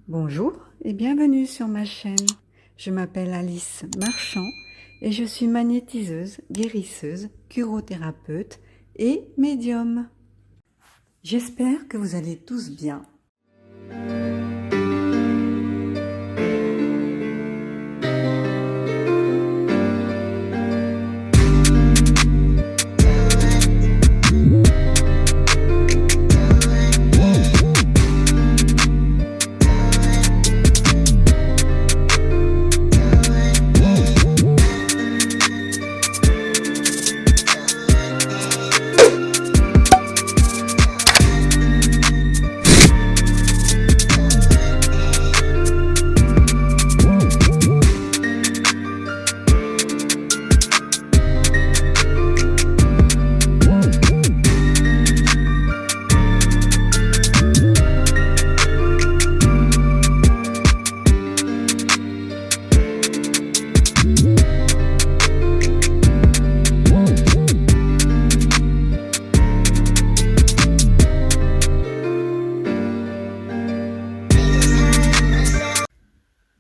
Bonjour et bienvenue sur ma chaîne. Je m'appelle Alice Marchand et je suis magnétiseuse, guérisseuse, curothérapeute et médium. J'espère que vous allez tous bien.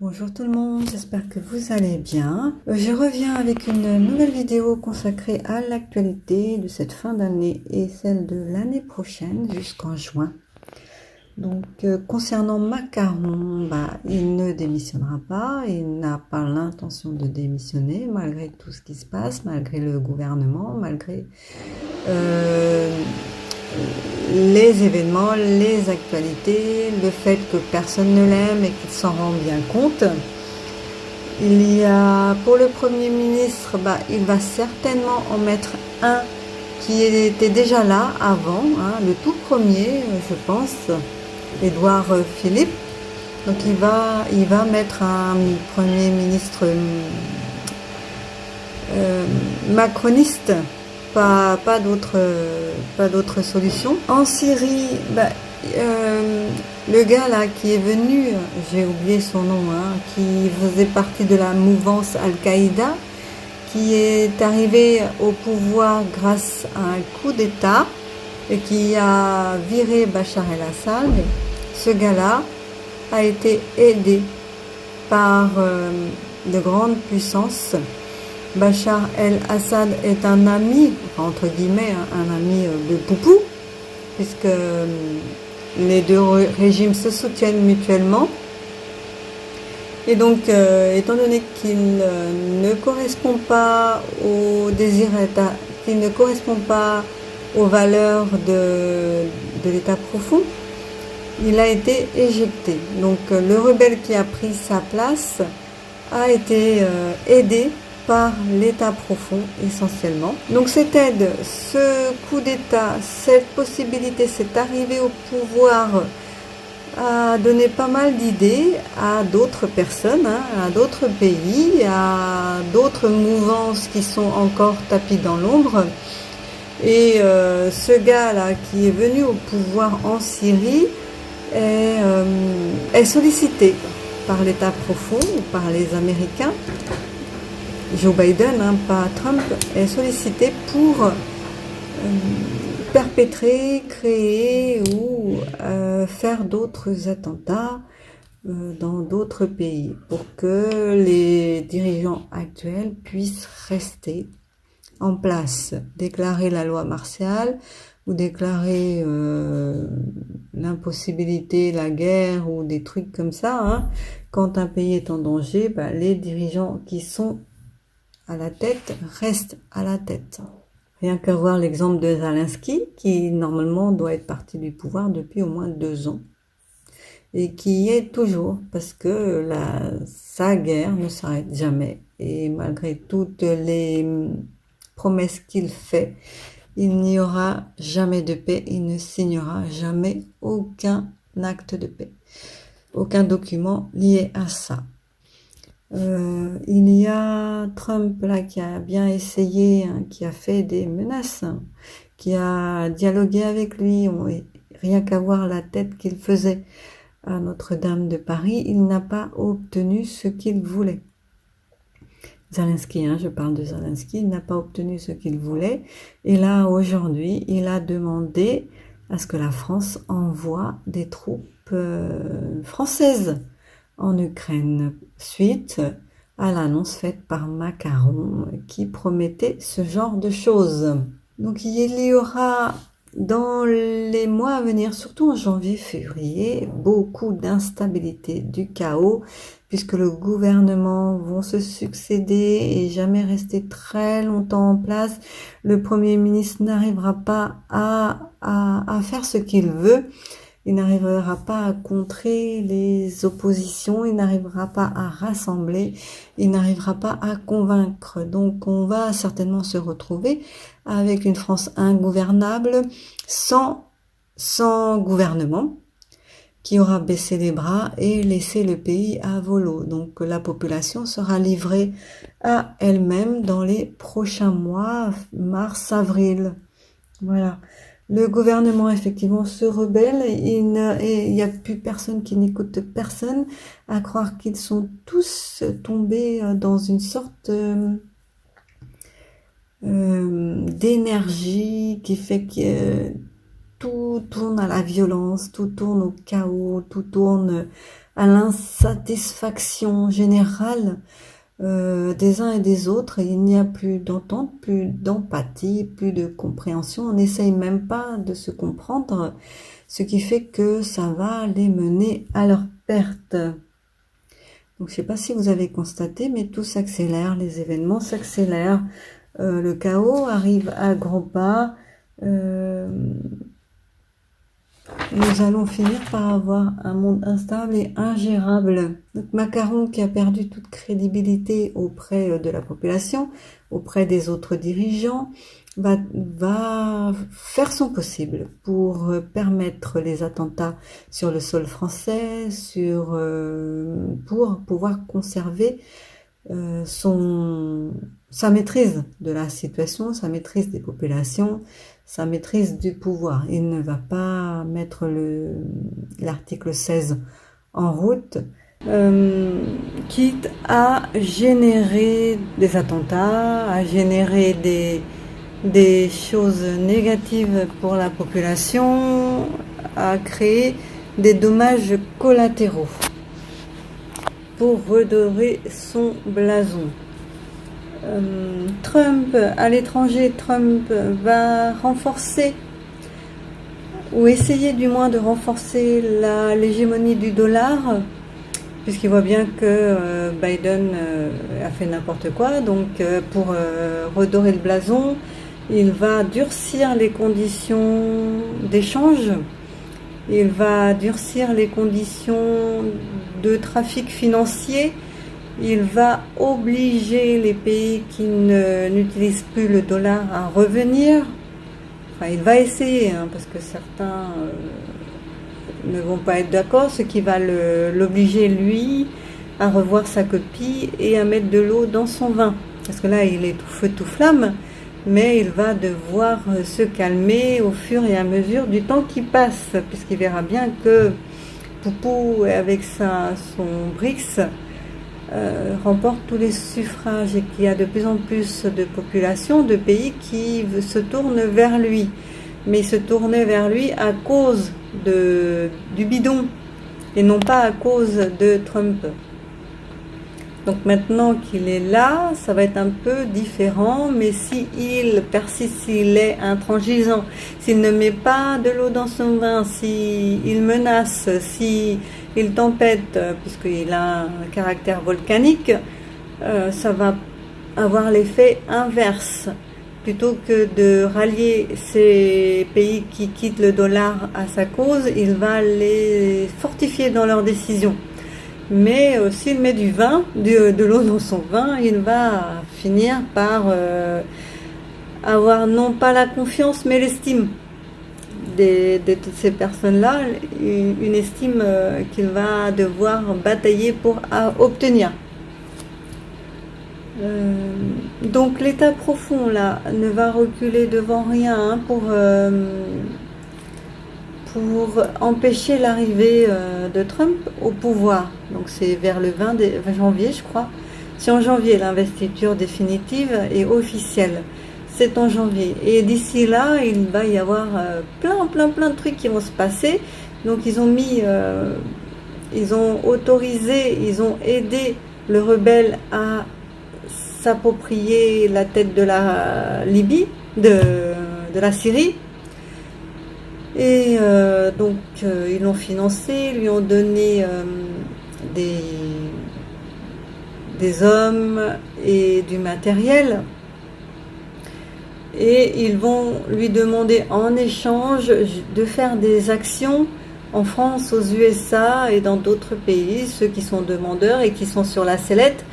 Bonjour tout le monde, j'espère que vous allez bien. Je reviens avec une nouvelle vidéo consacrée à l'actualité de cette fin d'année et celle de l'année prochaine jusqu'en juin. Donc concernant Macaron, il ne démissionnera pas, il n'a pas l'intention de démissionner malgré tout ce qui se passe, malgré le gouvernement, malgré les événements, les actualités, le fait que personne ne l'aime et qu'il s'en rend bien compte. Il y a pour le Premier ministre, il va certainement en mettre un qui était déjà là avant, le tout premier, je pense, Édouard Philippe. Donc il va mettre un Premier ministre macroniste. Pas d'autre solution. En Syrie, le gars là qui est venu, j'ai oublié son nom, qui faisait partie de la mouvance Al-Qaïda, qui est arrivé au pouvoir grâce à un coup d'État et qui a viré Bachar el-Assad. Ce gars-là a été aidé par de grandes puissances. Bachar el-Assad est un ami, entre guillemets, un ami de Poupou, puisque les deux régimes se soutiennent mutuellement. Et donc, étant donné qu'il ne correspond pas aux désirs, qu'il ne correspond pas aux valeurs de l'État profond, il a été éjecté. Donc, le rebelle qui a pris sa place a été aidé par l'État profond essentiellement. Donc cette aide, ce coup d'État, cette possibilité, cette arrivée au pouvoir a donné pas mal d'idées à d'autres personnes, à d'autres pays, à d'autres mouvances qui sont encore tapis dans l'ombre. Et ce gars-là qui est venu au pouvoir en Syrie est sollicité par l'État profond ou par les Américains. Joe Biden, pas Trump, est sollicité pour perpétrer, créer ou faire d'autres attentats dans d'autres pays pour que les dirigeants actuels puissent rester en place, déclarer la loi martiale ou déclarer l'impossibilité, la guerre ou des trucs comme ça. Quand un pays est en danger, les dirigeants qui sont à la tête reste à la tête. Rien qu'à voir l'exemple de Zelensky, qui normalement doit être parti du pouvoir depuis au moins 2 ans, et qui y est toujours, parce que sa guerre ne s'arrête jamais. Et malgré toutes les promesses qu'il fait, il n'y aura jamais de paix, il ne signera jamais aucun acte de paix, aucun document lié à ça. Il y a Trump là qui a bien essayé, qui a fait des menaces, qui a dialogué avec lui, rien qu'à voir la tête qu'il faisait à Notre-Dame de Paris, il n'a pas obtenu ce qu'il voulait. Zelensky, je parle de Zelensky, il n'a pas obtenu ce qu'il voulait, et là aujourd'hui il a demandé à ce que la France envoie des troupes française en Ukraine, suite à l'annonce faite par Macron qui promettait ce genre de choses. Donc il y aura dans les mois à venir, surtout en janvier-février, beaucoup d'instabilité, du chaos, puisque le gouvernement vont se succéder et jamais rester très longtemps en place. Le Premier ministre n'arrivera pas à faire ce qu'il veut. Il n'arrivera pas à contrer les oppositions, il n'arrivera pas à rassembler, il n'arrivera pas à convaincre. Donc on va certainement se retrouver avec une France ingouvernable, sans gouvernement, qui aura baissé les bras et laissé le pays à volo. Donc la population sera livrée à elle-même dans les prochains mois, mars, avril. Voilà. Le gouvernement, effectivement, se rebelle et il n'y a plus personne qui n'écoute personne, à croire qu'ils sont tous tombés dans une sorte d'énergie qui fait que tout tourne à la violence, tout tourne au chaos, tout tourne à l'insatisfaction générale des uns et des autres. Il n'y a plus d'entente, plus d'empathie, plus de compréhension. On n'essaye même pas de se comprendre, ce qui fait que ça va les mener à leur perte. Donc je ne sais pas si vous avez constaté, mais tout s'accélère, les événements s'accélèrent, le chaos arrive à grands pas. Nous allons finir par avoir un monde instable et ingérable. Donc Macron, qui a perdu toute crédibilité auprès de la population, auprès des autres dirigeants, va faire son possible pour permettre les attentats sur le sol français, pour pouvoir conserver sa maîtrise de la situation, sa maîtrise des populations, sa maîtrise du pouvoir. Il ne va pas mettre l'article 16 en route, quitte à générer des attentats, à générer des choses négatives pour la population, à créer des dommages collatéraux pour redorer son blason. Trump, à l'étranger, Trump va renforcer, ou essayer du moins de renforcer l'hégémonie du dollar, puisqu'il voit bien que Biden a fait n'importe quoi. Donc pour redorer le blason, il va durcir les conditions d'échange, il va durcir les conditions de trafic financier, il va obliger les pays qui n'utilisent plus le dollar à revenir. Enfin, il va essayer, parce que certains ne vont pas être d'accord, ce qui va l'obliger, lui, à revoir sa copie et à mettre de l'eau dans son vin. Parce que là, il est tout feu, tout flamme, mais il va devoir se calmer au fur et à mesure du temps qui passe, puisqu'il verra bien que Poupou, avec son BRICS, remporte tous les suffrages et qu'il y a de plus en plus de populations, de pays qui se tournent vers lui. Mais ils se tournaient vers lui à cause du bidon et non pas à cause de Trump. Donc maintenant qu'il est là, ça va être un peu différent, mais s'il persiste, s'il est intransigeant, s'il ne met pas de l'eau dans son vin, s'il menace, s'il tempête, puisqu'il a un caractère volcanique, ça va avoir l'effet inverse. Plutôt que de rallier ces pays qui quittent le dollar à sa cause, il va les fortifier dans leurs décisions. Mais s'il met du vin, de l'eau dans son vin, il va finir par avoir non pas la confiance, mais l'estime de toutes ces personnes-là, une estime qu'il va devoir batailler pour obtenir. Donc l'état profond là ne va reculer devant rien pour empêcher l'arrivée de Trump au pouvoir. Donc c'est vers le 20 janvier, je crois. C'est en janvier l'investiture définitive et officielle. C'est en janvier. Et d'ici là, il va y avoir plein de trucs qui vont se passer, Donc ils ont autorisé, ils ont aidé le rebelle à s'approprier la tête de la Libye, de la Syrie. Et donc ils l'ont financé, lui ont donné des hommes et du matériel. Et ils vont lui demander en échange de faire des actions en France, aux USA et dans d'autres pays, ceux qui sont demandeurs et qui sont sur la sellette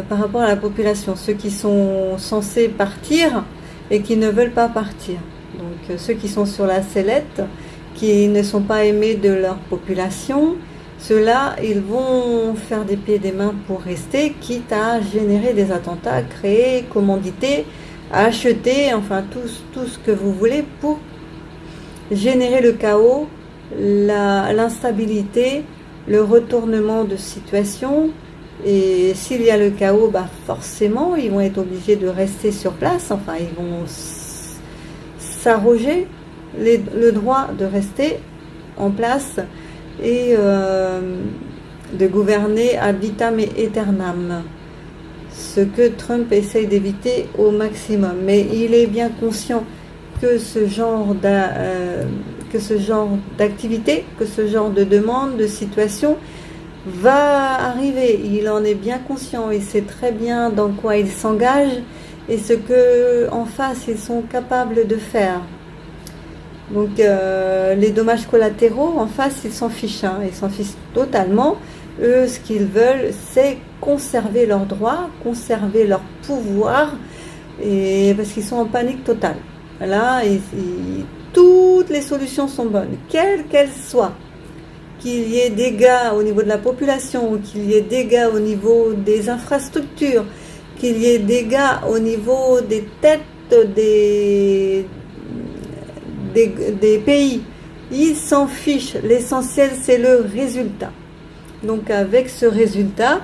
par rapport à la population, ceux qui sont censés partir et qui ne veulent pas partir. Donc ceux qui sont sur la sellette, qui ne sont pas aimés de leur population, ceux-là, ils vont faire des pieds et des mains pour rester, quitte à générer des attentats, créer, commanditer, acheter, enfin tout ce que vous voulez pour générer le chaos, l'instabilité, le retournement de situation. Et s'il y a le chaos, bah forcément ils vont être obligés de rester sur place, enfin ils vont s'arroger le droit de rester en place et de gouverner ad vitam aeternam, ce que Trump essaye d'éviter au maximum. Mais il est bien conscient que ce genre d'activité, que ce genre de demande, de situation va arriver. Il en est bien conscient, il sait très bien dans quoi il s'engage et ce que en face ils sont capables de faire. Donc les dommages collatéraux en face, ils s'en fichent, hein, ils s'en fichent totalement. Eux, ce qu'ils veulent, c'est conserver leurs droits, conserver leur pouvoir, et parce qu'ils sont en panique totale. Là, toutes les solutions sont bonnes, quelles qu'elles soient. Qu'il y ait des dégâts au niveau de la population, qu'il y ait des dégâts au niveau des infrastructures, qu'il y ait des dégâts au niveau des têtes des pays. Ils s'en fichent. L'essentiel, c'est le résultat. Donc avec ce résultat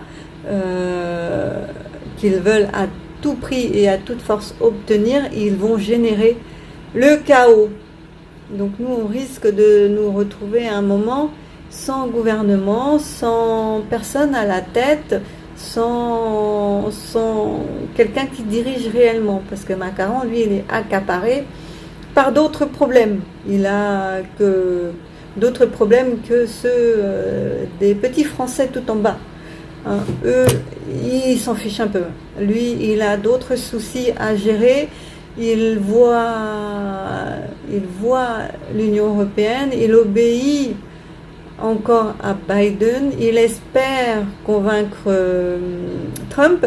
qu'ils veulent à tout prix et à toute force obtenir, ils vont générer le chaos. Donc nous, on risque de nous retrouver à un moment sans gouvernement, sans personne à la tête, sans quelqu'un qui dirige réellement. Parce que Macron, lui, il est accaparé par d'autres problèmes. Il a que d'autres problèmes que ceux des petits Français tout en bas. Hein, eux, ils s'en fichent un peu. Lui, il a d'autres soucis à gérer. Il voit l'Union européenne, il obéit encore à Biden, il espère convaincre Trump,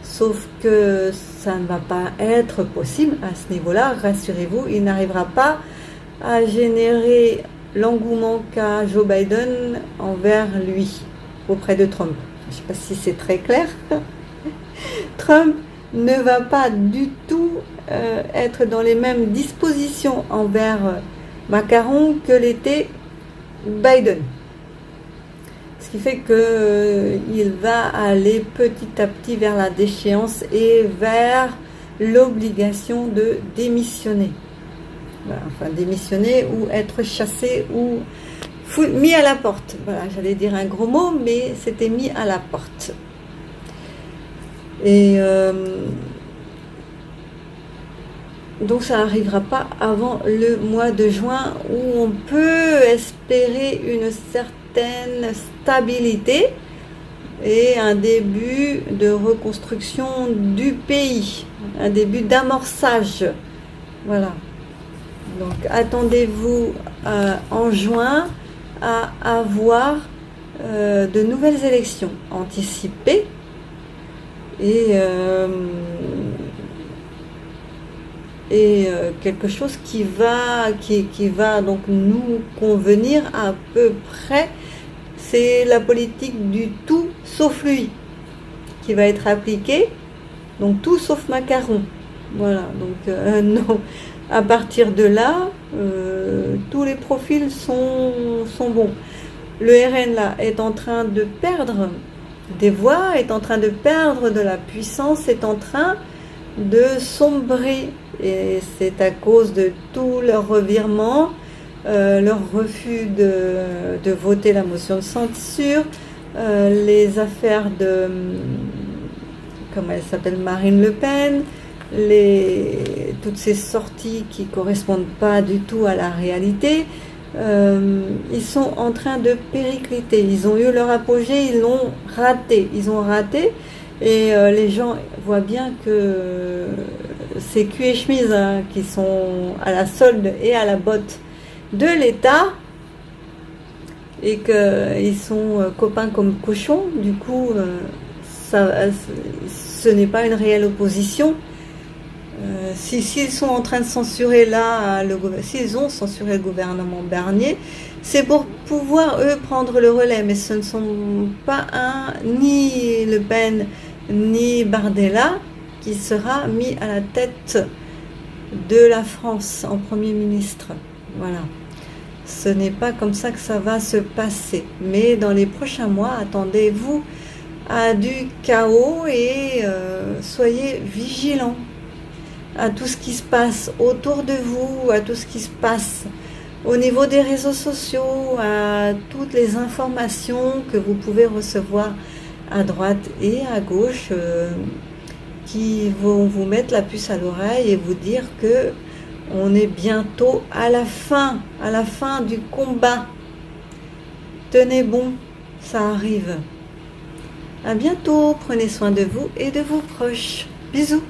sauf que ça ne va pas être possible à ce niveau-là, rassurez-vous, il n'arrivera pas à générer l'engouement qu'a Joe Biden envers lui, auprès de Trump. Je ne sais pas si c'est très clair. Trump ne va pas du tout être dans les mêmes dispositions envers Macron que l'était Biden. Ce qui fait qu'il va aller petit à petit vers la déchéance et vers l'obligation de démissionner. Voilà, enfin démissionner ou être chassé ou mis à la porte. Voilà, j'allais dire un gros mot, mais c'était mis à la porte. Et donc ça n'arrivera pas avant le mois de juin où on peut espérer une certaine stabilité et un début de reconstruction du pays, un début d'amorçage. Voilà. Donc attendez-vous en juin à avoir de nouvelles élections anticipées et quelque chose qui va donc nous convenir à peu près. C'est la politique du tout sauf lui qui va être appliquée, donc tout sauf Macron. Voilà, donc non, à partir de là tous les profils sont bons. Le RN là est en train de perdre des voix, est en train de perdre de la puissance, est en train de sombrer, et c'est à cause de tous leurs revirements, leur refus de voter la motion de censure, les affaires de, comment elle s'appelle, Marine Le Pen, toutes ces sorties qui ne correspondent pas du tout à la réalité. Ils sont en train de péricliter. Ils ont eu leur apogée, ils l'ont raté. Ils ont raté et les gens voient bien que c'est cul et chemise hein, qui sont à la solde et à la botte de l'État et qu'ils sont copains comme cochons. Du coup, ce n'est pas une réelle opposition. S'ils sont en train de censurer là, s'ils ont censuré le gouvernement Barnier, c'est pour pouvoir eux prendre le relais, mais ce ne sont pas ni Le Pen ni Bardella qui sera mis à la tête de la France en Premier ministre. Voilà. Ce n'est pas comme ça que ça va se passer. Mais dans les prochains mois, attendez-vous à du chaos et soyez vigilants à tout ce qui se passe autour de vous, à tout ce qui se passe au niveau des réseaux sociaux, à toutes les informations que vous pouvez recevoir à droite et à gauche qui vont vous mettre la puce à l'oreille et vous dire que on est bientôt à la fin du combat. Tenez bon, ça arrive. À bientôt, prenez soin de vous et de vos proches. Bisous.